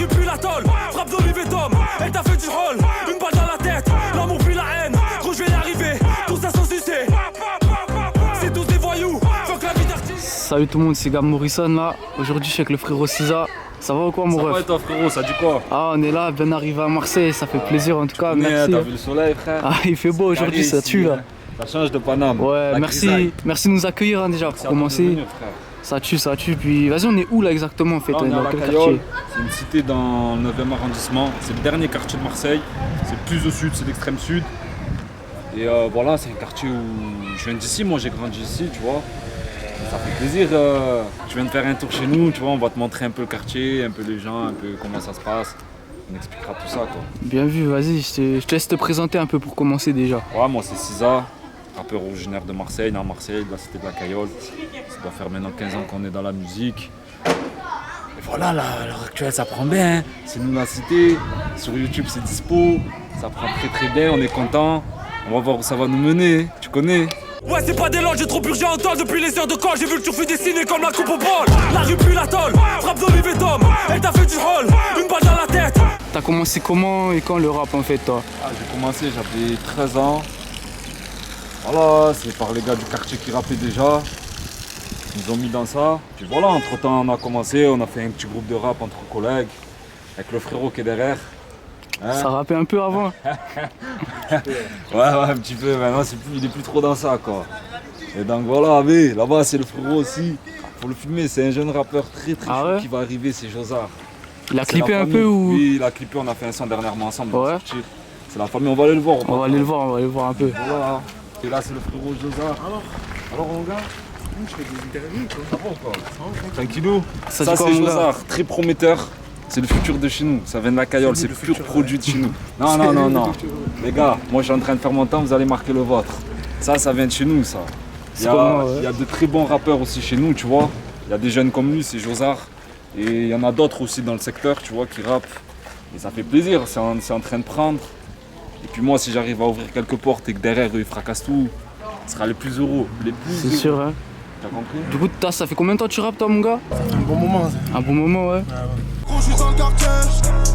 rue puis la tôle, frappe d'olive et d'homme. Elle t'a fait du hall, une balle dans la tête. L'amour puis la haine, gros je vais y arriver. Tout ça sans succès. C'est tous des voyous, faut que la vie d'artiste. Salut tout le monde, c'est Gab Morrison là. Aujourd'hui je suis avec le frérot Cisa. Ça va ou quoi mon ref? Ça va et toi frérot, ça dit quoi? Ah on est là, bien arrivé à Marseille, ça fait plaisir en tout cas, merci. T'as vu le soleil frère? Ah il fait beau aujourd'hui, ça tue là. Ça change de Paname. Ouais, merci de nous accueillir hein, déjà pour commencer. Ça tue, puis vas-y on est où là exactement en fait? Là, on est dans à quel la quartier? C'est une cité dans le 9e arrondissement, c'est le dernier quartier de Marseille. C'est plus au sud, c'est l'extrême sud. Et voilà, c'est un quartier où je viens d'ici, moi j'ai grandi ici, tu vois. Ça fait plaisir, tu viens de faire un tour chez nous, tu vois, on va te montrer un peu le quartier, un peu les gens, un peu comment ça se passe. On expliquera tout ça quoi. Bien vu, vas-y, je te laisse te présenter un peu pour commencer déjà. Ouais, moi c'est Cisa, rappeur originaire de Marseille, né à Marseille, de la cité de la Caillole. Ça doit faire maintenant 15 ans qu'on est dans la musique. Et voilà, là, à l'heure actuelle ça prend bien, hein. C'est nous la cité, sur YouTube c'est dispo, ça prend très très bien, on est content. On va voir où ça va nous mener, tu connais. Ouais c'est pas des loges, j'ai trop purgé en tôle. Depuis les heures de colle, j'ai vu le turfu dessiné comme la coupe au bol. La rue puis la tôle, frappe d'olive et d'homme. Elle t'a fait du hall, une balle dans la tête. T'as commencé comment et quand le rap en fait toi? Ah, j'ai commencé, j'avais 13 ans. Voilà, c'est par les gars du quartier qui rappaient déjà. Ils nous ont mis dans ça. Puis voilà, entre temps on a commencé, on a fait un petit groupe de rap entre collègues. Avec le frérot qui est derrière. Hein? Ça rappait un peu avant? Ouais, un petit peu, maintenant il est plus trop dans ça quoi. Et donc voilà, mais là-bas c'est le frérot aussi. Faut le filmer, c'est un jeune rappeur très Ah chaud ouais? qui va arriver, c'est Josard. Il a C'est clippé la un famille. peu ou? Oui, il a clippé, on a fait un son dernièrement ensemble. Ouais. C'est la famille, on va aller le voir. On va aller le voir un peu. Voilà. Et là c'est le frérot Josard. Alors mon gars, je fais des interviews quoi. Ça va ou quoi? Tranquillou. Ça Ça dit quoi, c'est mon gars? Josard, très prometteur. C'est le futur de chez nous, ça vient de la Caillole, c'est le pur produit de chez nous. Non. Les gars, moi je suis en train de faire mon temps, vous allez marquer le vôtre. Ça vient de chez nous ça. Il y a de très bons rappeurs aussi chez nous, tu vois. Il y a des jeunes comme lui, c'est Josard. Et il y en a d'autres aussi dans le secteur, tu vois, qui rappent. Et ça fait plaisir, c'est en train de prendre. Et puis moi, si j'arrive à ouvrir quelques portes et que derrière eux, ils fracassent tout, ce sera les plus heureux. C'est sûr, hein. T'as compris? Du coup, ça fait combien de temps que tu rappes toi mon gars? Un bon moment. Un bon moment, ouais. Quand je suis dans le quartier,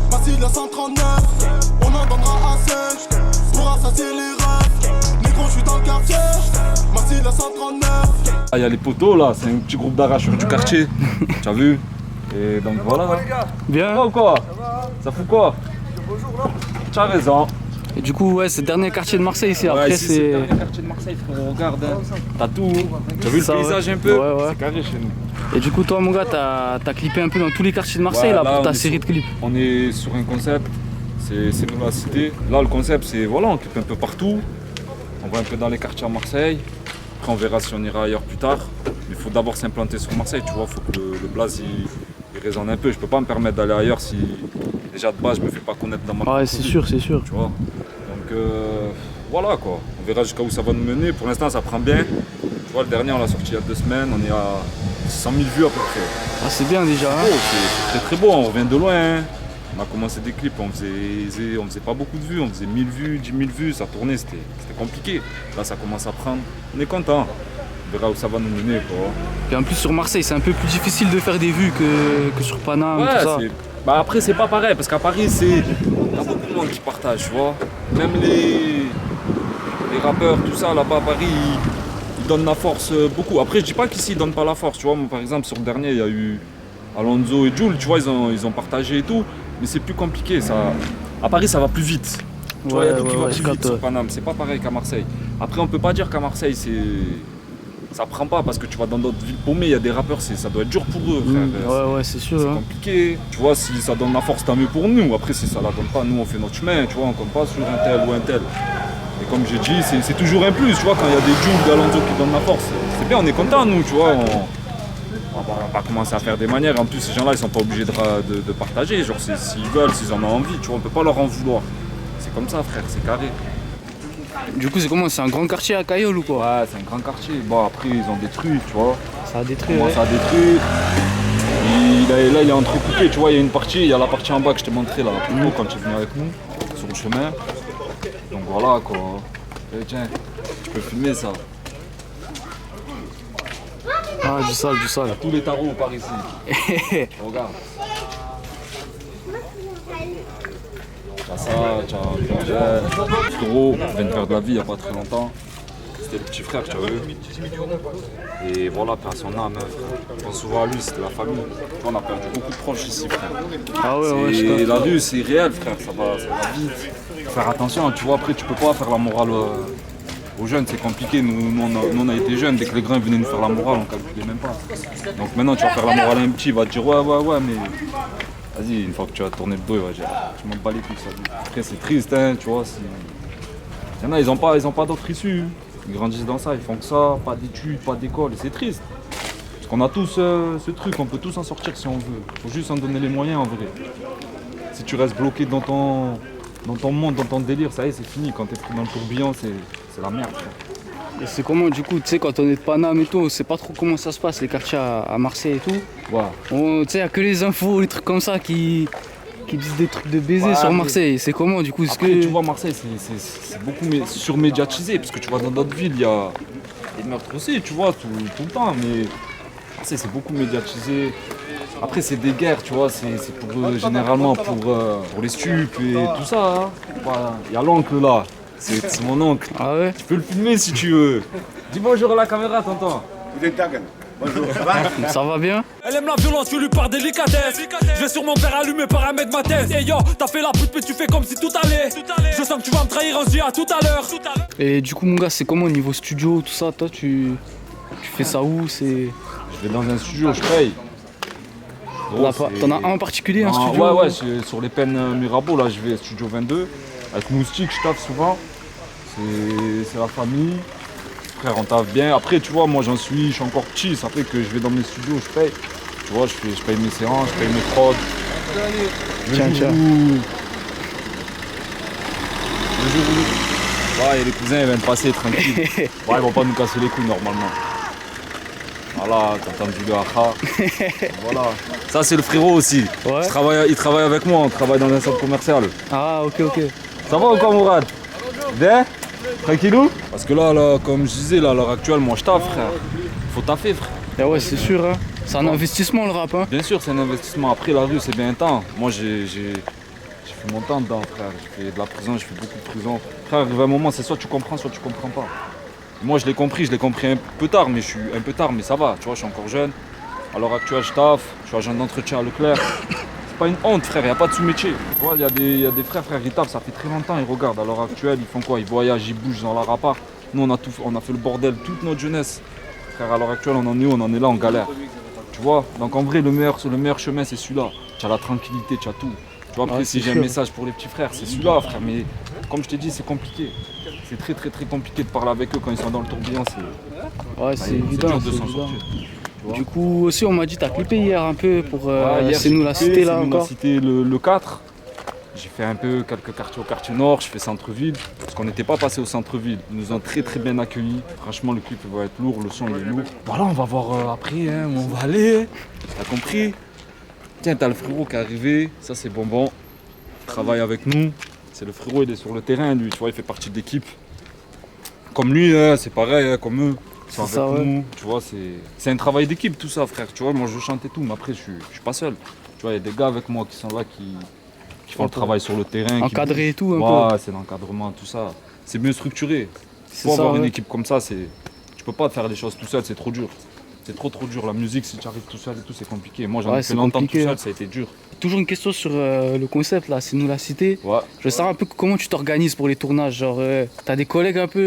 facile à 139, on en donnera à 5 pour assasser les refs. Mais quand je suis dans le quartier, facile à 139. Ah, il y a les poteaux là, c'est un petit groupe d'arracheurs du quartier. Tu as vu? Et donc voilà. Bien. Ça va ou quoi? Ça fout quoi? Tu as raison. Et du coup, ouais, c'est le dernier quartier de Marseille ici. Après, ici, c'est le c'est. dernier quartier de Marseille, frérot. Regarde, hein. T'as tout. T'as vu le Ça, paysage ouais. un peu? Ouais. C'est carré chez nous. Et du coup, toi, mon gars, t'as clippé un peu dans tous les quartiers de Marseille Ouais, là là, pour on ta est série de clips. On est sur un concept, c'est nous la cité. Là, le concept, c'est voilà, on clip un peu partout. On va un peu dans les quartiers à Marseille. Après, on verra si on ira ailleurs plus tard. Mais il faut d'abord s'implanter sur Marseille, tu vois. Il faut que le blaze il résonne un peu. Je peux pas me permettre d'aller ailleurs si déjà de base je me fais pas connaître dans ma Ouais, c'est sûr. tu vois. Donc voilà quoi. On verra jusqu'à où ça va nous mener. Pour l'instant, ça prend bien. Tu vois, le dernier, on l'a sorti il y a 2 semaines. On est à 100 000 vues à peu près. Ah, c'est bien déjà, hein. Oh, c'est très beau, on revient de loin. Hein. On a commencé des clips, on faisait pas beaucoup de vues, on faisait 1000 vues, 10 000 vues, ça tournait, c'était compliqué. Là ça commence à prendre, on est content. On verra où ça va nous mener quoi. Et en plus sur Marseille, c'est un peu plus difficile de faire des vues que sur Paname, tout ça. Bah après c'est pas pareil, parce qu'à Paris il y a beaucoup de monde qui partage, tu vois. Même les rappeurs, tout ça là-bas à Paris, ils donnent la force beaucoup. Après je dis pas qu'ici ils donnent pas la force, tu vois. Moi par exemple sur le dernier il y a eu Alonso et Jules, tu vois, ils ont partagé et tout, mais c'est plus compliqué. Ça. À Paris, ça va plus vite. Tu vois, il y a tout qui va plus vite sur Paname. C'est pas pareil qu'à Marseille. Après, on peut pas dire qu'à Marseille, ça prend pas parce que tu vas dans d'autres villes paumées, il y a des rappeurs, ça doit être dur pour eux, frère. Ouais, c'est sûr. C'est hein. compliqué. Tu vois, si ça donne la force, tant mieux pour nous. Après, si ça la donne pas, nous, on fait notre chemin. Tu vois, on compte pas sur un tel ou un tel. Et comme j'ai dit, c'est toujours un plus. Tu vois, quand il y a des Jules, des Alonso qui donnent la force, c'est bien, on est content, nous, tu vois. On va commencer à faire des manières. En plus, ces gens-là, ils sont pas obligés de partager. Genre, s'ils veulent, s'ils en ont envie, tu vois, on peut pas leur en vouloir. C'est comme ça, frère, c'est carré. Du coup, c'est comment? C'est un grand quartier à Caillole ou quoi? Ouais, c'est un grand quartier. Bon, après, ils ont détruit, tu vois. Ça a détruit. Comment ça a détruit. Là, il est entrecoupé, tu vois. Il y a une partie, il y a la partie en bas que je t'ai montré là, plus tôt, quand tu es venu avec nous, sur le chemin. Donc voilà, quoi. Et tiens, tu peux filmer ça. Ah, du sale. Tous les tarots par ici. Regarde. T'as ça, t'as frérot, vient de faire de la vie il n'y a pas très longtemps. C'était le petit frère, tu vois. Et voilà, paix à son âme, frère. Je pense souvent à lui, c'était la famille. Tu vois, on a perdu beaucoup de proches ici, frère. Ah ouais, ouais, je Et capte. la rue, c'est réel, frère, ça va vite. Faut faire attention, tu vois, après, tu peux pas faire la morale aux jeunes, c'est compliqué. Nous, on a été jeunes, dès que les grands venaient nous faire la morale, on calculait même pas. Donc maintenant, tu vas faire la morale à un petit, il va te dire ouais, mais vas-y, une fois que tu vas tourner le dos, il va dire je m'en bats les couilles, ça. Après, c'est triste, hein, tu vois. Il y en a, ils ont pas d'autre issue. Ils grandissent dans ça, ils font que ça, pas d'études, pas d'école, et c'est triste. Parce qu'on a tous ce truc, on peut tous en sortir si on veut. Faut juste en donner les moyens en vrai. Si tu restes bloqué dans ton monde, dans ton délire, ça y est, c'est fini. Quand t'es pris dans le tourbillon, c'est la merde, frère. Et c'est comment du coup, tu sais, quand on est de Paname et tout, on sait pas trop comment ça se passe, les quartiers à Marseille et tout. Voilà. Tu sais, y a que les infos, les trucs comme ça qui disent des trucs de baiser Ouais, sur mais- Marseille. C'est comment du coup? Est-ce Après, que... tu vois, Marseille, c'est beaucoup surmédiatisé, parce que tu vois, dans d'autres villes, il y a des meurtres aussi, tu vois, tout le temps, mais Marseille, c'est beaucoup médiatisé. Après, c'est des guerres, tu vois, c'est pour généralement pour les stupes et tout ça. Hein. Voilà. Il y a l'oncle là, c'est mon oncle. Ah ouais? Tu peux le filmer si tu veux. Dis bonjour à la caméra, tonton. Ça va bien? Elle aime la violence, je lui par délicatesse. Je vais sûrement me faire allumer par un mec de ma tête. Et yo, t'as fait la pute mais tu fais comme si tout allait. Je sens que tu vas me trahir, on se dit à tout à l'heure. Et du coup, mon gars, c'est comment au niveau studio, tout ça? Toi, tu fais ça où? C'est... Je vais dans un studio, je paye. Gros, Là, t'en as un en particulier, un studio? Ouais, sur les peines Mirabeau, là, je vais à Studio 22. Avec Moustique, je taffe souvent. C'est la famille. Frère, on taffe bien. Après, tu vois, moi, je suis encore petit. Ça fait que je vais dans mes studios, je paye. Tu vois, je paye mes séances, je paye mes prods. Tiens. Le jour où... Ouais, et les cousins, ils viennent passer tranquille. Ouais, ils vont pas nous casser les couilles, normalement. Voilà, t'as entendu le haha. Voilà. Ça, c'est le frérot aussi. Ouais. Il travaille avec moi, on travaille dans un centre commercial. Ah, ok. Ça va ou quoi, Mourad? Bien? Tranquillou? Parce que là, comme je disais, là, à l'heure actuelle, moi je taffe, frère. Faut taffer, frère. Et ouais, c'est sûr, hein. C'est un investissement le rap, hein. Bien sûr, c'est un investissement. Après, la rue, c'est bien un temps. Moi, j'ai fait mon temps dedans, frère. J'ai fait de la prison, j'ai fait beaucoup de prison. Frère, arrive un moment, c'est soit tu comprends, soit tu comprends pas. Moi, je l'ai compris un peu tard, mais ça va. Tu vois, je suis encore jeune. À l'heure actuelle, je taffe. Je suis agent d'entretien à Leclerc. C'est pas une honte, frère, il n'y a pas de sous-métier. Tu vois, il y a des frères, ils taffent, ça fait très longtemps, ils regardent. À l'heure actuelle, ils font quoi? Ils voyagent, ils bougent dans la rappart. Nous, on a fait le bordel toute notre jeunesse. Frère, à l'heure actuelle, on en est où? On en est là, on galère. Tu vois? Donc en vrai, le meilleur chemin, c'est celui-là. Tu as la tranquillité, tu as tout. Tu vois, après, Ouais, si c'est j'ai un sûr. message pour les petits frères, c'est celui-là, frère. Mais comme je t'ai dit, c'est compliqué. C'est très, très, très compliqué de parler avec eux quand ils sont dans le tourbillon. Ouais, c'est C'est évident. dur de c'est s'en évident. sortir. Du coup, aussi, on m'a dit, t'as clippé hier un peu pour Hier, C'est j'ai nous la clippé, cité là C'est nous la encore. cité le 4. J'ai fait un peu quelques quartiers au quartier nord, je fais centre-ville, parce qu'on n'était pas passé au centre-ville. Ils nous ont très très bien accueillis. Franchement, le clip va être lourd, le son il est lourd. Voilà, on va voir après hein, où on va aller. T'as compris? Tiens, t'as le frérot qui est arrivé, ça c'est Bonbon. Il travaille avec nous. C'est le frérot, il est sur le terrain, lui, tu vois, il fait partie de l'équipe. Comme lui, hein, c'est pareil, hein, comme eux. Ils sont C'est avec ça, ouais. nous, tu vois, c'est un travail d'équipe tout ça, frère. Tu vois, moi je chante et tout, mais après je suis pas seul. Tu vois, il y a des gars avec moi qui sont là qui font le travail sur le terrain. Encadré et tout, un peu. Ouais, c'est l'encadrement, tout ça. C'est mieux structuré. C'est Faut ça, avoir une ouais. équipe comme ça, tu peux pas faire les choses tout seul, c'est trop dur. C'est trop dur. La musique, si tu arrives tout seul et tout, c'est compliqué. Moi, j'en Ouais, ai c'est fait longtemps tout compliqué, seul, hein. ça a été dur. Toujours une question sur le concept là, c'est nous la cité. Ouais. Je veux savoir un peu comment tu t'organises pour les tournages. Genre, t'as des collègues un peu.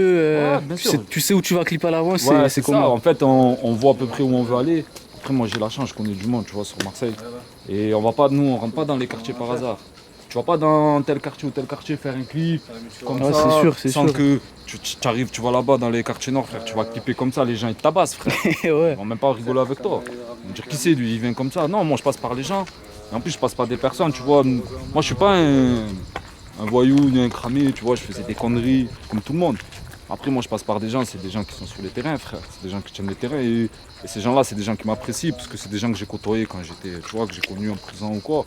Ouais, bien sûr. Tu sais où tu vas clipper à l'avance, Ouais, c'est ça. comment? En fait, on voit à peu près où on veut aller. Après, moi, j'ai la chance, je connais du monde, tu vois, sur Marseille. Et on rentre pas dans les quartiers par hasard. Tu vas pas dans tel quartier ou tel quartier faire un clip comme Ouais, ça, c'est sûr, c'est sans sûr. que tu arrives, tu vas là-bas dans les quartiers nord, frère, tu vas clipper comme ça, les gens ils te tabassent, frère. Ouais. Ils vont même pas rigoler avec toi. Ils vont dire qui c'est lui, il vient comme ça. Non, moi je passe par les gens. Et en plus je passe par des personnes, tu vois. Moi je suis pas un voyou ni un cramé, tu vois, je faisais des conneries comme tout le monde. Après moi je passe par des gens, c'est des gens qui sont sur les terrains, frère. C'est des gens qui tiennent les terrains et ces gens-là c'est des gens qui m'apprécient parce que c'est des gens que j'ai côtoyés quand j'étais, tu vois, que j'ai connus en prison ou quoi.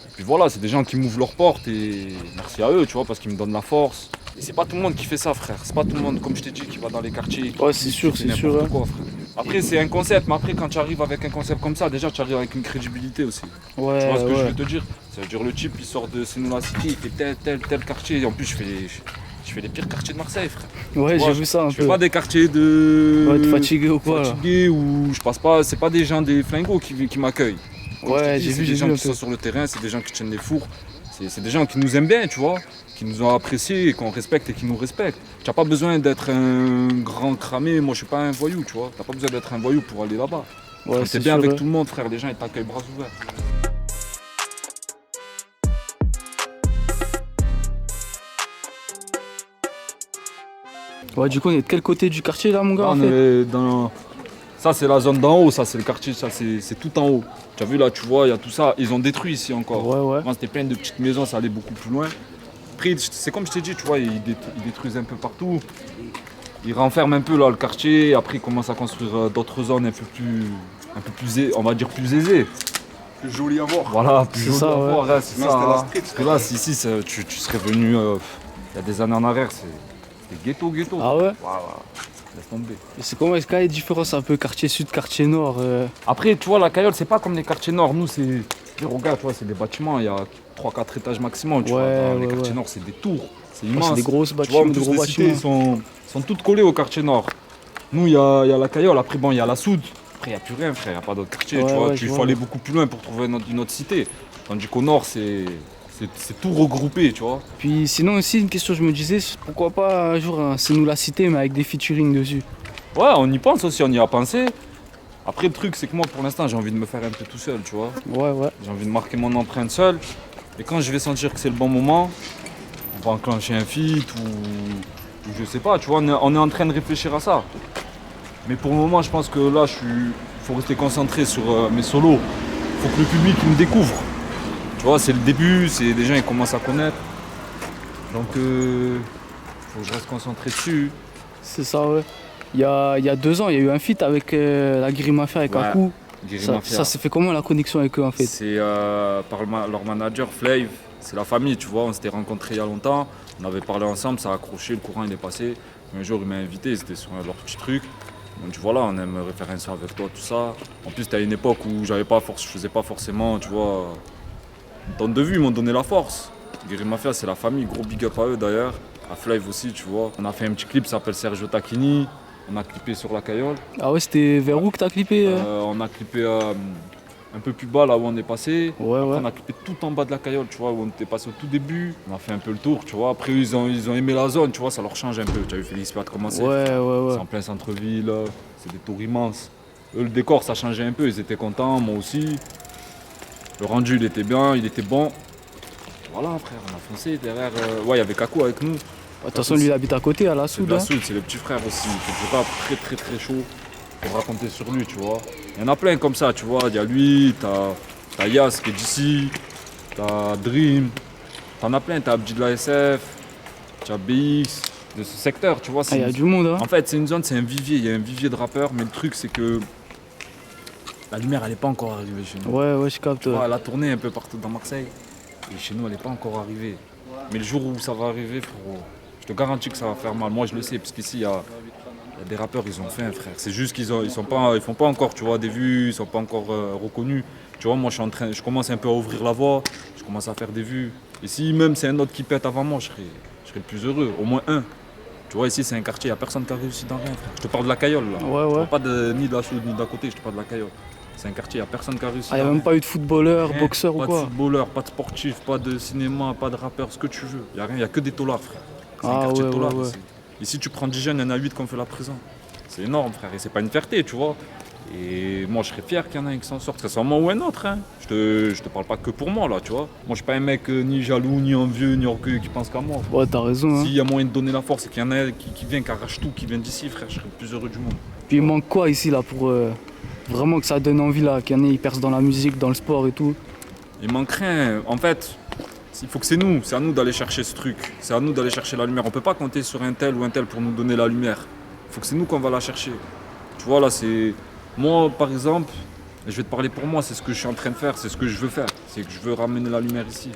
Et puis voilà, c'est des gens qui m'ouvrent leurs portes et merci à eux, tu vois, parce qu'ils me donnent la force. Et c'est pas tout le monde qui fait ça, frère. C'est pas tout le monde, comme je t'ai dit, qui va dans les quartiers. Ouais, c'est sûr, qui fait c'est n'importe sûr, hein. quoi, frère. Après, c'est un concept, mais après, quand tu arrives avec un concept comme ça, déjà, tu arrives avec une crédibilité aussi. Ouais, Tu vois ce que je ouais. veux te dire? Ça veut dire le type, il sort de C'est nous la cité, il fait tel quartier. Et en plus, je fais les pires quartiers de Marseille, frère. Ouais, Tu vois, j'ai vu ça un Je fais peu. pas des quartiers de. Ouais, t'es fatigué ou quoi là? Fatigué ou je passe pas. C'est pas des gens des flingos qui m'accueillent. Comme je te Ouais, dis, j'ai c'est vu, des j'ai gens vu un qui sont peu. sur le terrain, c'est des gens qui tiennent les fours. C'est des gens qui nous aiment bien, tu vois, qui nous ont appréciés, qu'on respecte et qui nous respectent. Tu n'as pas besoin d'être un grand cramé, moi je suis pas un voyou, tu vois. Tu n'as pas besoin d'être un voyou pour aller là-bas. Ouais, T'es c'est bien sûr, avec ouais. tout le monde, frère, les gens ils t'accueillent bras ouverts. Ouais, du coup, on est de quel côté du quartier là, mon gars, Là, en on fait? est dans... Ça c'est la zone d'en haut, ça c'est le quartier, ça c'est tout en haut. Tu as vu là, tu vois, il y a tout ça, ils ont détruit ici encore. Ouais, ouais. Avant c'était plein de petites maisons, ça allait beaucoup plus loin. Après, c'est comme je t'ai dit, tu vois, ils détruisent un peu partout. Ils renferment un peu là le quartier, après ils commencent à construire d'autres zones un peu plus on va dire plus aisées. Plus joli à voir. Voilà, plus C'est joli ça, à ouais. voir, hein, c'est Non, ça. c'était la Hein. street, Parce que là, ici, tu serais venu il y a des années en arrière, c'était ghetto. Ah ouais? Voilà, laisse tomber. Et c'est comment, est-ce qu'il y a des différences un peu quartier sud, quartier nord Après, tu vois, la Cayole, c'est pas comme les quartiers nord. Nous, c'est. Regarde, tu vois, c'est des bâtiments, il y a 3-4 étages maximum. Tu vois. Ouais, Dans les ouais, quartiers ouais. nord, c'est des tours. C'est Ouais, immense. c'est des grosses Tu vois, bâtiments, en des plus, gros les cités bâtiments. sont toutes collées au quartier nord. Nous, il y a la Cayole, après, bon, il y a la Soude. Après, il n'y a plus rien, frère, il n'y a pas d'autre quartier. Ouais, tu vois, ouais, il je faut vois, aller ouais. beaucoup plus loin pour trouver une autre cité. Tandis qu'au nord, c'est tout regroupé, tu vois. Puis sinon aussi, une question, je me disais, pourquoi pas un jour, c'est nous la cité, mais avec des featuring dessus? Ouais, on y pense aussi, on y a pensé. Après, le truc, c'est que moi, pour l'instant, j'ai envie de me faire un peu tout seul, tu vois. Ouais, ouais. J'ai envie de marquer mon empreinte seul. Et quand je vais sentir que c'est le bon moment, on va enclencher un feat ou je sais pas, tu vois, on est en train de réfléchir à ça. Mais pour le moment, je pense que là, il faut rester concentré sur mes solos. Il faut que le public me découvre. Tu vois, c'est le début, c'est des gens qui commencent à connaître. Donc, faut que je reste concentré dessus. C'est ça, ouais. Il y a 2 ans, il y a eu un feat avec la Guerrilla Mafia avec Ouais. Aku. Guéry Ça, Mafia. ça s'est fait comment la connexion avec eux en fait? C'est par leur manager, Flav. C'est la famille, tu vois. On s'était rencontrés il y a longtemps. On avait parlé ensemble, ça a accroché, le courant il est passé. Un jour, il m'a invité, c'était sur leur petit truc. Donc voilà, on aimerait faire un son avec toi, tout ça. En plus, c'était à une époque où je faisais pas forcément, tu vois. Donne de vue, ils m'ont donné la force. Guéry Mafia, c'est la famille, gros big up à eux d'ailleurs. À Flav aussi, tu vois. On a fait un petit clip qui s'appelle Sergio Tacchini. On a clippé sur la Cayole. Ah ouais, c'était vers où que t'as clippé On a clippé un peu plus bas là où on est passé. Ouais, Après, ouais. on a clippé tout en bas de la Cayole, tu vois, où on était passé au tout début. On a fait un peu le tour, tu vois. Après, ils ont aimé la zone, tu vois, ça leur change un peu. Tu as vu Félix Piat commencer. Ouais, ouais, C'est ouais. en plein centre-ville, c'est des tours immenses. Eux, le décor, ça changeait un peu, ils étaient contents, moi aussi. Le rendu, il était bien, il était bon. Voilà, frère, on a foncé derrière. Ouais, il y avait Kakou avec nous. De toute façon, lui, il habite à côté, à la C'est de Soude. la hein. soude, c'est le petit frère aussi. C'est pas très chaud pour raconter sur lui, tu vois. Il y en a plein comme ça, tu vois. Il y a lui, t'as Yas qui est d'ici, t'as Dream, t'en as plein, t'as Abdi de la SF, t'as BX, de ce secteur, tu vois. Ah, il y a du monde, hein. En fait, c'est une zone, c'est un vivier, il y a un vivier de rappeurs, mais le truc, c'est que la lumière, elle n'est pas encore arrivée chez nous. Ouais, ouais, je capte. Tu vois, elle a tourné un peu partout dans Marseille, et chez nous, elle n'est pas encore arrivée. Mais le jour où ça va arriver, frérot, je te garantis que ça va faire mal. Moi, je le sais, parce qu'ici, il y a des rappeurs, ils ont faim, frère. C'est juste qu'ils font pas encore, tu vois, des vues, ils sont pas encore reconnus. Tu vois, moi, je commence un peu à ouvrir la voie, je commence à faire des vues. Et si même c'est un autre qui pète avant moi, je serais le plus heureux, au moins un. Tu vois, ici, c'est un quartier, il n'y a personne qui a réussi dans rien, frère. Je te parle de la Cayole, là. Ouais, ouais. Je parle pas ni de la Soude, ni d'à côté, je te parle de la Cayole. C'est un quartier, il n'y a personne qui a réussi. Ah, il n'y a dans même rien. pas eu de footballeur, Rien, boxeur ou pas de quoi? footballeur, pas de sportif, pas de cinéma, pas de rappeur, ce que tu veux. Il n'y a rien, il n'y a que des taulards, frère. C'est un Ah, quartier de ouais, taulards ouais, ouais. ici. Ici, tu prends 10 jeunes, il y en a 8 qui ont fait la prison. C'est énorme, frère, et c'est pas une fierté, tu vois. Et moi, je serais fier qu'il y en ait un qui s'en sorte, que ce soit moi ou un autre. Hein. Je te parle pas que pour moi, là, tu vois. Moi, je suis pas un mec ni jaloux, ni envieux, ni orgueilleux qui pense qu'à moi. Ouais, t'as raison, hein. S'il y a moyen de donner la force et qu'il y en a qui vient, qui arrache tout, qui vient d'ici, frère, je serais le plus heureux du monde. Puis il manque quoi ici, là, pour vraiment que ça donne envie, là, qu'il y en ait, ils percent dans la musique, dans le sport et tout? Il manque rien. En fait, il faut que c'est à nous d'aller chercher ce truc. C'est à nous d'aller chercher la lumière. On peut pas compter sur un tel ou un tel pour nous donner la lumière. Il faut que c'est nous qu'on va la chercher. Tu vois, là, c'est... Moi, par exemple, je vais te parler pour moi, c'est ce que je suis en train de faire, c'est ce que je veux faire. C'est que je veux ramener la lumière ici.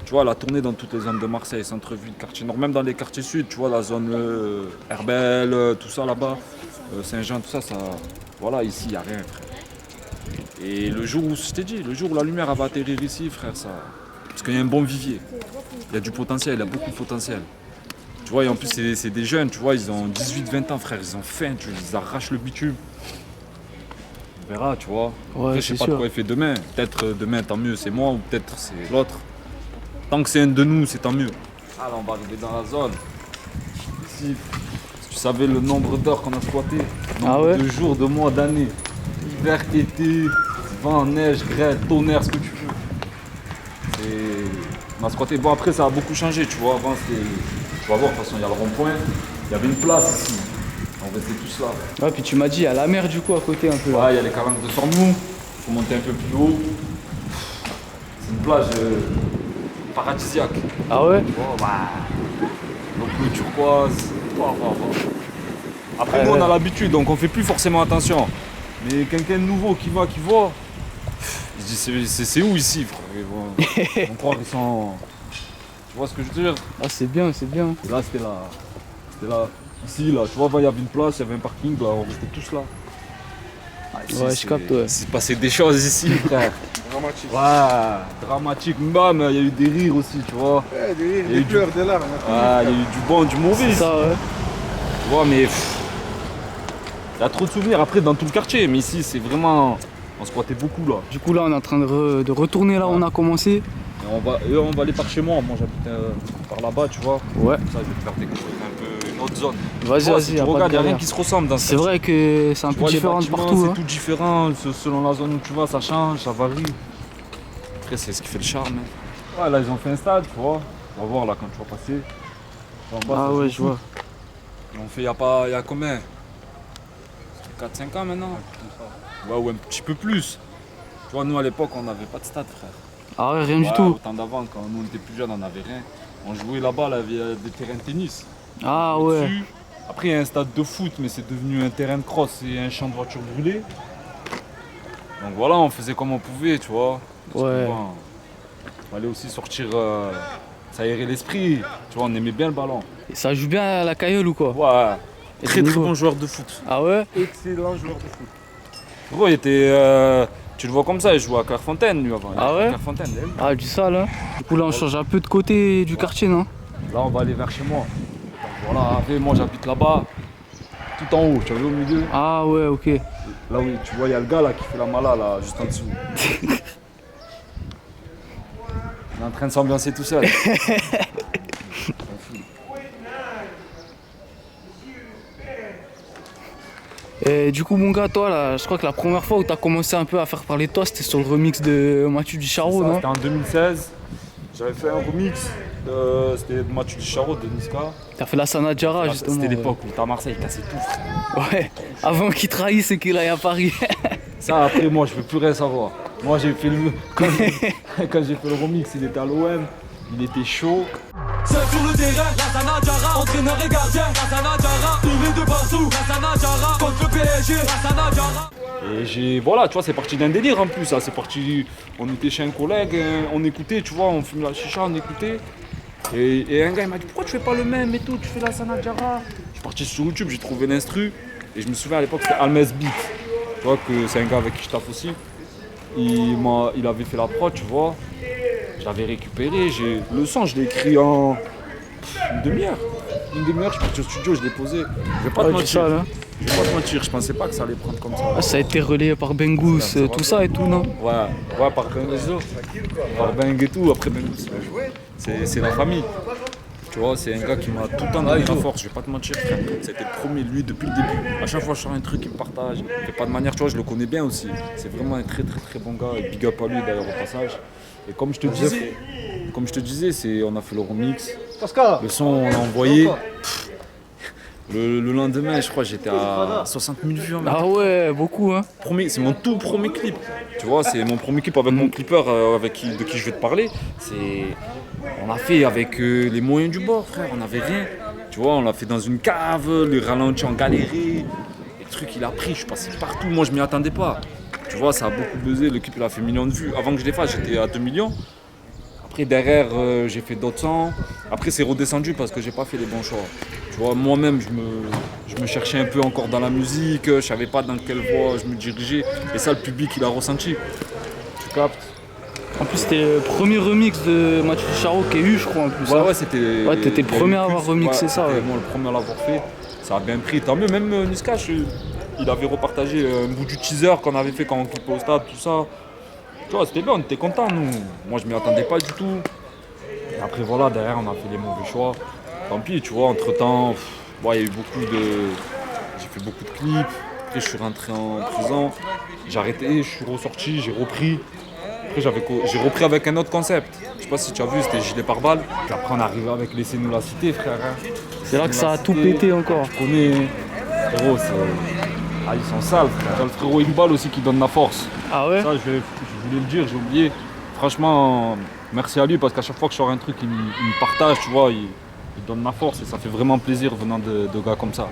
Tu vois, la tournée dans toutes les zones de Marseille, centre-ville, quartier nord, même dans les quartiers sud, tu vois, la zone Herbel, tout ça là-bas, Saint-Jean, tout ça, Voilà, ici, il n'y a rien, frère. Et le jour où, je t'ai dit, le jour où la lumière va atterrir ici, frère, ça... Parce qu'il y a un bon vivier. Il y a du potentiel, il y a beaucoup de potentiel. Tu vois, et en plus, c'est des jeunes, tu vois, ils ont 18-20 ans, frère, ils ont faim, tu vois, ils arrachent le bitume. On verra, tu vois. Ouais, Après, je sais c'est pas de sûr. quoi il fait demain. Peut-être demain, tant mieux, c'est moi, ou peut-être c'est l'autre. Tant que c'est un de nous, c'est tant mieux. Ah, là, on va arriver dans la zone. Ici, si tu savais le nombre d'heures qu'on a squatté, le nombre ouais de jours, de mois, d'années, hiver, été, vent, neige, grêle, tonnerre, ce que tu veux. On a squatté. Bon, après, ça a beaucoup changé, tu vois. Avant, c'était. Tu vas voir, de toute façon, il y a le rond-point. Il y avait une place ici. On restait tous là. Ouais, puis tu m'as dit, il y a la mer du coup à côté un peu. Ouais, il y a les calanques de Sormou. Il faut monter un peu plus haut. C'est une plage paradisiaque. Ah ouais? Oh, ouais. Donc, bleu turquoise. Oh, oh, oh. Après, Ouais, nous, on ouais. a l'habitude, donc on fait plus forcément attention. Mais quelqu'un de nouveau qui voit, il se dit c'est où ici, frère? Ils vont croire qu'ils sont. Tu vois ce que je veux dire? Ah, c'est bien, c'est bien. Et là, c'était là. C'était là. Ici, là, tu vois, il y avait une place, il y avait un parking, là, on restait tous là. Ah, ici, Ouais, je capte, ouais. C'est passé des choses ici, frère. Dramatique. Ouais, dramatique. Bah, mais il y a eu des rires aussi, tu vois. Ouais, des Il y a rires, eu des du- pleurs, des larmes. Ouais, il y a eu du bon, du mauvais. C'est ça, ouais. Tu vois, mais. Il y a trop de souvenirs après dans tout le quartier, mais ici, c'est vraiment. On squattait beaucoup, là. Du coup, là, on est en train de retourner là où on a commencé. Et on va aller par chez moi. Moi, j'habite par là-bas, tu vois. Ouais. Ça, je vais te faire découvrir un peu une autre zone. Vas-y, Tu vois, vas-y, si y tu a pas de regardes, il n'y a rien galère. qui se ressemble dans ce C'est vrai que c'est un Tu peu vois, les différent de bâtiments, partout. c'est Hein. tout différent, selon la zone où tu vas, ça change, ça varie. Après, c'est ce qui fait le charme. Hein. Ouais, là, ils ont fait un stade, tu vois. On va voir là quand tu vas passer. En bas, Ah ça ouais, joue je foot. vois. Ils l'ont fait il y a combien? 4-5 ans maintenant. Ouais, ou un petit peu plus. Tu vois, nous à l'époque, on n'avait pas de stade, frère. Ah ouais, rien du Ouais, tout. Au temps d'avant, quand nous on était plus jeunes, on n'avait rien. On jouait là-bas, là, il y avait des terrains de tennis. Ah ouais. Dessus. Après, il y a un stade de foot, mais c'est devenu un terrain de cross et un champ de voitures brûlées. Donc voilà, on faisait comme on pouvait, tu vois. Parce que, Ouais. bon, fallait aussi sortir, s'aérer l'esprit. Tu vois, on aimait bien le ballon. Et ça joue bien à la cailleule ou quoi? Ouais. Et Très c'est très niveau. bon joueur de foot. Ah ouais? Excellent joueur de foot. Gros, il était. Tu le vois comme ça, il jouait à Clairefontaine lui avant. Il Ah était à ouais? Clairefontaine, là. Ah, du sale, hein. Du coup, là, on change un peu de côté du quartier, non? Là, on va aller vers chez moi. Donc voilà, après, moi j'habite là-bas, tout en haut, tu as vu au milieu. Ah ouais, ok. Là, oui, tu vois, il y a le gars là qui fait la mala, là, juste en dessous. Il est en train de s'ambiancer tout seul. Et du coup, mon gars, toi, là, je crois que la première fois où t'as commencé un peu à faire parler de toi, c'était sur le remix de Mathieu Ducharo, Ça, non? c'était en 2016. J'avais fait un remix, c'était de Mathieu Ducharo, de Niska. T'as fait la Sanadjara, justement. C'était l'époque où t'es à Marseille, il cassait tout, frère. Ouais. Avant qu'il trahisse et qu'il aille à Paris. Ça, après, moi, je veux plus rien savoir. Moi, j'ai fait le. Quand j'ai fait le remix, il était à l'OM, il était chaud. Seul sur le terrain, la Sanadjara, entraîneur et gardien, la Sanadjara, tourné de partout, la Sanadjara, contre le PSG, la Sanadjara. Et voilà, tu vois, c'est parti d'un délire en plus, ça. C'est parti, on était chez un collègue, on écoutait, tu vois, on fumait la chicha, on écoutait. Et un gars, il m'a dit, pourquoi tu fais pas le même et tout, tu fais la Sanadjara. Je suis parti sur YouTube, j'ai trouvé l'instru, et je me souviens à l'époque, c'était Almes Beat. Tu vois, que c'est un gars avec qui je taffe aussi. Il avait fait la prod, tu vois. J'avais récupéré, le son, je l'ai écrit en une demi-heure. Une demi-heure, je suis parti au studio, je l'ai posé. Je vais pas te Ouais, du mentir. sale, hein. Je vais pas te mentir, je pensais pas que ça allait prendre comme ça. Ah, ça a été relayé par Bengus, Ça va tout bien. ça et tout, non? Ouais, par Benzo, par Beng et tout, après Bengus. C'est la famille. Tu vois, c'est un gars qui m'a tout le temps donné la force, je vais pas te mentir, frère. C'était le premier, lui, depuis le début. À chaque fois que je sors un truc, il me partage. Il fait pas de manière, tu vois, je le connais bien aussi. C'est vraiment un très très très bon gars, et big up à lui d'ailleurs au passage. Et comme je te disais, on a fait le remix. Le son, on l'a envoyé. Le lendemain, je crois, j'étais à 60 000 vues. Ah ouais, beaucoup, hein. C'est mon tout premier clip. Tu vois, c'est mon premier clip avec mon clipper de qui je vais te parler. On l'a fait avec les moyens du bord, frère. On n'avait rien. Tu vois, on l'a fait dans une cave, le ralenti en galéré. Le truc, il a pris. Je suis passé partout. Moi, je m'y attendais pas. Tu vois, ça a beaucoup buzzé. Le clip, il a fait millions de vues. Avant que je les fasse, j'étais à 2 millions. Après derrière j'ai fait d'autres sons. Après c'est redescendu parce que j'ai pas fait les bons choix. Tu vois, moi-même je me cherchais un peu encore dans la musique, je savais pas dans quelle voie je me dirigeais. Et ça le public il a ressenti. Tu captes? En plus, c'était le premier remix de Mathieu Charo qu'il y a eu, je crois, en plus. Ouais, c'était. Ouais, t'étais le premier à avoir remixé ça. C'était Ouais. moi le premier à l'avoir fait. Ça a bien pris. Tant mieux, même Niska, il avait repartagé un bout du teaser qu'on avait fait quand on clippait au stade, tout ça. Tu vois, c'était bien, on était contents, nous. Moi, je m'y attendais pas du tout. Et après, voilà, derrière, on a fait les mauvais choix. Tant pis, tu vois, entre-temps, il y a eu j'ai fait beaucoup de clips. Après, je suis rentré en prison. J'ai arrêté, je suis ressorti, j'ai repris. Après, j'ai repris avec un autre concept. Je sais pas si tu as vu, c'était gilet pare-balles. Puis après, on est arrivé avec Laissez-nous la cité, frère. Hein. C'est là que ça a tout pété encore. Tu connais, frérot, ils sont sales, frère. T'as le frérot Iqbal aussi qui donne la force. Ah ouais? Ça, je voulais le dire, j'ai oublié. Franchement, merci à lui parce qu'à chaque fois que je sors un truc, il me partage, tu vois, il donne la force et ça fait vraiment plaisir venant de gars comme ça.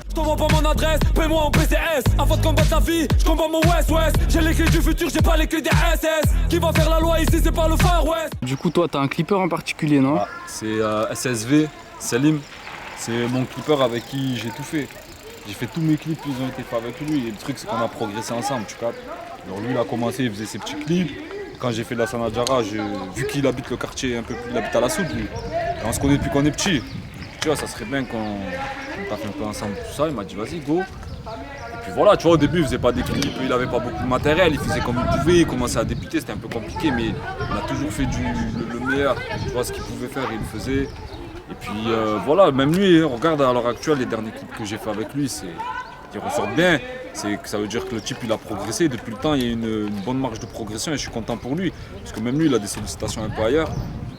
Je t'envoie pas mon adresse, paie-moi en PCS. Avant de combattre la vie, je combats mon West. J'ai les clés du futur, j'ai pas les clés des SS. Qui va faire la loi ici, c'est pas le Far West. Du coup, toi, t'as un clipper en particulier, non? Ah, c'est SSV, Salim. C'est mon clipper avec qui j'ai tout fait. J'ai fait tous mes clips, ils ont été faits avec lui. Et le truc, c'est qu'on a progressé ensemble, tu captes. Alors lui, il a commencé, il faisait ses petits clips. Quand j'ai fait la Sanadjara, vu qu'il habite le quartier un peu plus, il habite à la Soude, lui. Et on se connaît depuis qu'on est petit. Tu vois, ça serait bien qu'on taffe un peu ensemble, tout ça. Il m'a dit, vas-y, go. Et puis voilà, tu vois, au début, il faisait pas des clips, il avait pas beaucoup de matériel, il faisait comme il pouvait, il commençait à débuter, c'était un peu compliqué, mais il a toujours fait le meilleur. Tu vois, ce qu'il pouvait faire, il le faisait. Et puis voilà, même lui, regarde à l'heure actuelle, les derniers clips que j'ai fait avec lui, il ressort bien. Ça veut dire que le type il a progressé. Depuis le temps, il y a une bonne marge de progression et je suis content pour lui. Parce que même lui, il a des sollicitations un peu ailleurs.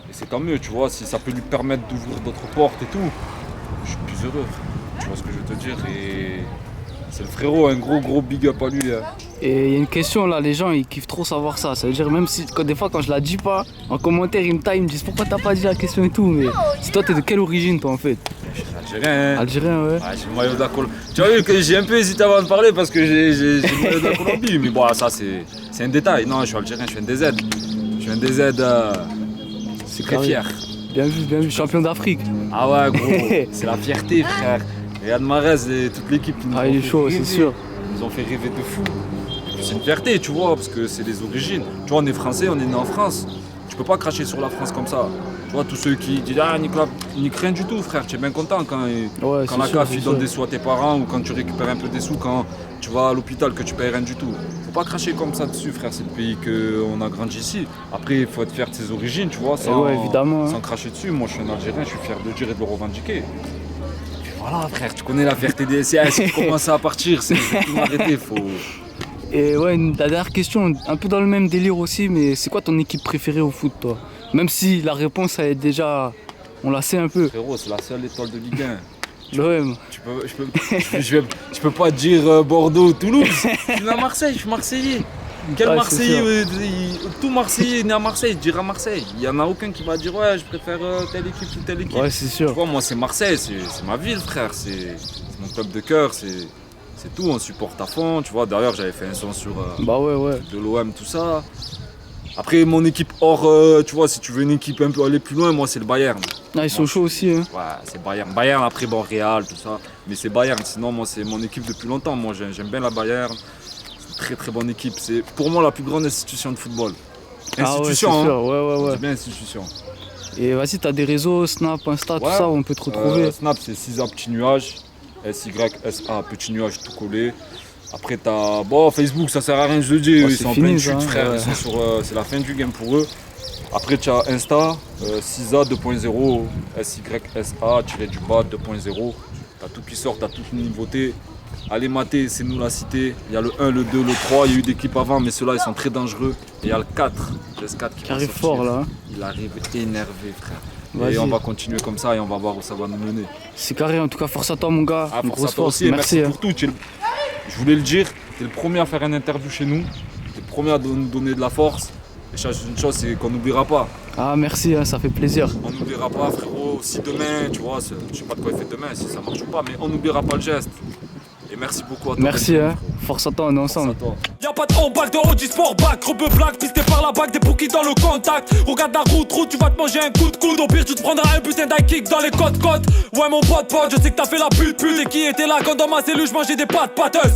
Et c'est tant mieux, tu vois, si ça peut lui permettre d'ouvrir d'autres portes et tout, je suis plus heureux. Tu vois ce que je veux te dire. Et c'est le frérot, un gros big up à lui. Hein. Et il y a une question là, les gens ils kiffent trop savoir ça. Ça veut dire même si des fois quand je la dis pas, en commentaire ils me disent pourquoi t'as pas dit la question et tout. Mais si toi t'es de quelle origine toi en fait? Je suis algérien. Hein. Algérien ouais. Ah, j'ai le maillot de la Colombie. Tu as vu que j'ai un peu hésité avant de parler parce que j'ai le maillot de la Colombie. Mais bon, ça c'est un détail. Non, je suis algérien, je suis un DZ. Je suis un DZ C'est très carré. fier. Bien vu, champion d'Afrique. Ah ouais, gros, c'est la fierté, frère. Regarde Marez et toute l'équipe. Ah il est chaud, c'est sûr. Ils nous ont fait rêver de fou. C'est une fierté, tu vois, parce que c'est les origines. Tu vois, on est français, on est né en France. Tu peux pas cracher sur la France comme ça. Tu vois, tous ceux qui disent ah, nique rien du tout, frère. Tu es bien content quand la CAF il donne des sous à tes parents ou quand tu récupères un peu des sous quand tu vas à l'hôpital que tu payes rien du tout. Faut pas cracher comme ça dessus, frère. C'est le pays qu'on a grandi ici. Après, il faut être fier de ses origines, tu vois, sans, ouais, évidemment, sans cracher dessus. Moi, je suis un Algérien, je suis fier de le dire et de le revendiquer. Voilà, frère, tu connais la fierté des SAS. Si tu commences à partir, c'est tout arrêter. Faut. Et ouais, la dernière question, un peu dans le même délire aussi, mais c'est quoi ton équipe préférée au foot, toi? Même si la réponse, elle est déjà, on la sait un peu. Frérot, c'est la seule étoile de Ligue 1. L'OM. Je peux pas dire Bordeaux ou Toulouse. Je suis né à Marseille, je suis Marseillais. Quel Ouais, Marseillais tout Marseillais né à Marseille, dira Marseille. Il n'y en a aucun qui va dire ouais, je préfère telle équipe ou telle équipe. Ouais, c'est sûr. Tu vois, moi, c'est Marseille, c'est ma ville, frère. C'est mon club de cœur, c'est tout. On supporte à fond. Tu vois, d'ailleurs, j'avais fait un son sur Bah ouais. de l'OM, tout ça. Après, mon équipe hors, tu vois, si tu veux une équipe un peu aller plus loin, moi, c'est le Bayern. Ah, ils sont chauds aussi, hein. Ouais, c'est Bayern. Bayern, après, bon, Real, tout ça. Mais c'est Bayern. Sinon, moi, c'est mon équipe depuis longtemps. Moi, j'aime bien la Bayern. C'est une très bonne équipe. C'est pour moi la plus grande institution de football. Institution, ah ouais, c'est sûr. hein. Ouais. C'est bien institution. Et vas-y, t'as des réseaux, Snap, Insta, tout Ouais. ça, où on peut te retrouver. Snap, c'est Sisa petit nuage. SYSA petit nuage tout collé. Après, t'as. Bon, Facebook, ça sert à rien, je le dis. Oh, Ils c'est sont en fini, pleine ça, chute, hein. frère. Ouais. Ils sont sur. C'est la fin du game pour eux. Après, tu as Insta, Sisa 2.0, SYSA-du-bas 2.0. T'as tout qui sort, t'as toute une nouveauté. Allez mater, c'est nous la cité. Il y a le 1, le 2, le 3. Il y a eu des clips avant, mais ceux-là, ils sont très dangereux. Et il y a le 4, le S4 qui Arrive va sortir. fort là. Hein. Il arrive énervé, frère. Vas-y. Et on va continuer comme ça et on va voir où ça va nous mener. C'est carré, en tout cas, force à toi, mon gars. Ah, Une pour grosse ça, toi force. aussi, et merci hein. pour tout. Je voulais le dire, tu es le premier à faire une interview chez nous. Tu es le premier à nous donner de la force. Et une chose, c'est qu'on n'oubliera pas. Ah, merci, hein, ça fait plaisir. On n'oubliera pas, frérot. Si demain, tu vois, je sais pas de quoi il fait demain, si ça marche ou pas, mais on n'oubliera pas le geste. Et merci beaucoup à toi. Merci, hein. Force à toi, on est Force à ensemble. toi. Y'a pas de handball de Audi Sportback, rebeu black, pisté par la bague, des bookies dans le contact. Regarde la route, tu vas te manger un coup de coude. Au pire, tu te prendras un putain d'high kick dans les côtes. Ouais, mon pote, je sais que t'as fait la pute, et qui était là quand dans ma cellule, je mangeais des pâtes pâteuses.